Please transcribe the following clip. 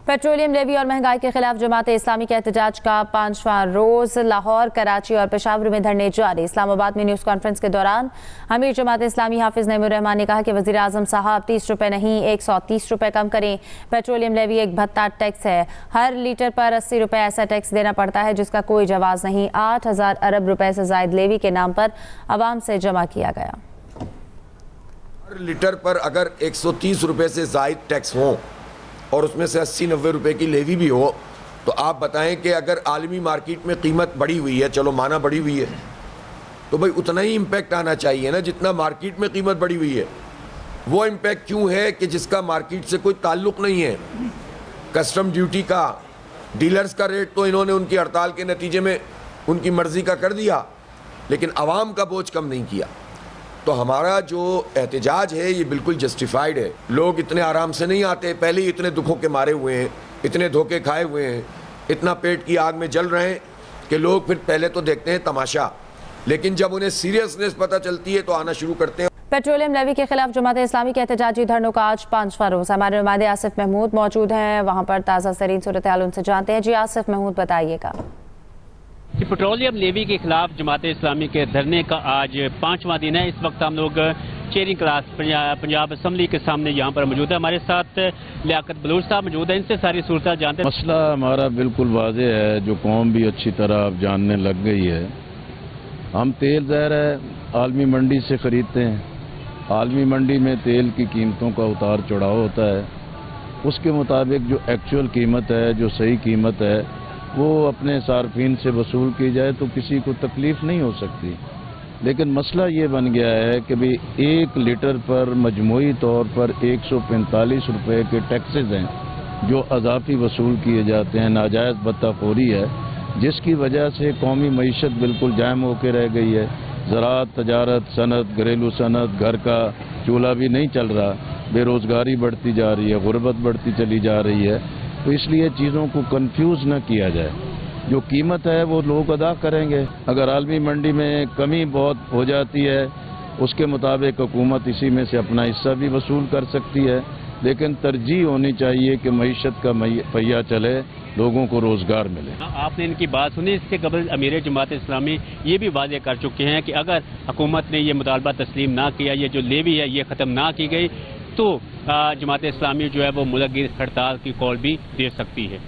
Petroleum levy और महंगाई के खिलाफ जमात इस्लामी के एहतजाज का 5वां रोज लाहौर, कराची और पेशावर में धरने जारी। इस्लामाबाद में न्यूज़ कॉन्फ्रेंस के दौरान अमीर जमात इस्लामी हाफिज नईमुर रहमान ने कहा कि वज़ीर आज़म साहब 30 रुपये नहीं 130 रुपये कम करें। पेट्रोलियम लेवी एक भत्ता टैक्स है, हर लीटर पर 80 रुपये ऐसा टैक्स देना पड़ता है जिसका कोई जवाज नहीं। 8,000 अरब रुपए से जायद लेवी के नाम पर आवाम से जमा किया गया। हर लीटर पर अगर 130 रुपये से जायद टैक्स हो और उसमें से 80-90 रुपए की लेवी भी हो, तो आप बताएं कि अगर आलमी मार्केट में कीमत बढ़ी हुई है, चलो माना बढ़ी हुई है, तो भाई उतना ही इम्पैक्ट आना चाहिए ना जितना मार्केट में कीमत बढ़ी हुई है। वो इम्पैक्ट क्यों है कि जिसका मार्केट से कोई ताल्लुक नहीं है। कस्टम ड्यूटी का, डीलर्स का रेट तो इन्होंने उनकी हड़ताल के नतीजे में उनकी मर्जी का कर दिया, लेकिन आवाम का बोझ कम नहीं किया। तो हमारा जो एहतजाज है ये बिल्कुल जस्टिफाइड है। लोग इतने आराम से नहीं आते, पहले ही इतने दुखों के मारे हुए हैं, इतने धोखे खाए हुए हैं, इतना पेट की आग में जल रहे हैं कि लोग फिर पहले तो देखते हैं तमाशा, लेकिन जब उन्हें सीरियसनेस पता चलती है तो आना शुरू करते हैं। पेट्रोलियम लेवी के खिलाफ जमात इस्लामी के एहतजाजी धरनों का आज 5वां रोज। हमारे नुमाइंदे आसिफ महमूद मौजूद हैं, वहाँ पर ताज़ा तरीन सूरत हाल उनसे जानते हैं। जी आसिफ महमूद, बताइएगा। पेट्रोलियम लेवी के खिलाफ जमात इस्लामी के धरने का आज 5वां दिन है। इस वक्त हम लोग चेयरिंग क्लास पंजाब असम्बली के सामने यहाँ पर मौजूद है। हमारे साथ लियाकत बलूच साहब मौजूद है, इनसे सारी सूरत जानते हैं। मसला हमारा बिल्कुल वाज़ेह है, जो कौम भी अच्छी तरह अब जानने लग गई है। हम तेल ज़ाहिर है आलमी मंडी से ख़रीदते हैं। आलमी मंडी में तेल की कीमतों का उतार चढ़ाव होता है, उसके मुताबिक जो एक्चुअल कीमत है, जो सही कीमत है, वो अपने सार्फिन से वसूल की जाए तो किसी को तकलीफ़ नहीं हो सकती। लेकिन मसला ये बन गया है कि भाई 1 लीटर पर मजमूई तौर पर 145 रुपये के टैक्सेस हैं जो अजाफी वसूल किए जाते हैं। नाजायज़ भत्ताखोरी है, जिसकी वजह से कौमी मईशत बिल्कुल जाम होकर रह गई है। ज़राअत, तजारत, सनत, घरेलू सनत, घर का चूल्हा भी नहीं चल रहा, बेरोज़गारी बढ़ती जा रही है, गुर्बत बढ़ती चली जा रही है। तो इसलिए चीज़ों को कंफ्यूज न किया जाए। जो कीमत है वो लोग अदा करेंगे। अगर आलमी मंडी में कमी बहुत हो जाती है, उसके मुताबिक हुकूमत इसी में से अपना हिस्सा भी वसूल कर सकती है, लेकिन तरजीह होनी चाहिए कि मईशत का पहिया चले, लोगों को रोज़गार मिले। आपने इनकी बात सुनी। इससे कबल अमीर जमात इस्लामी ये भी वाज़ेह कर चुके हैं कि अगर हुकूमत ने ये मुतालबा तस्लीम ना किया, ये जो लेवी है ये ख़त्म ना की गई, तो जमात इस्लामी जो है वो मुलग्गिर हड़ताल की कॉल भी दे सकती है।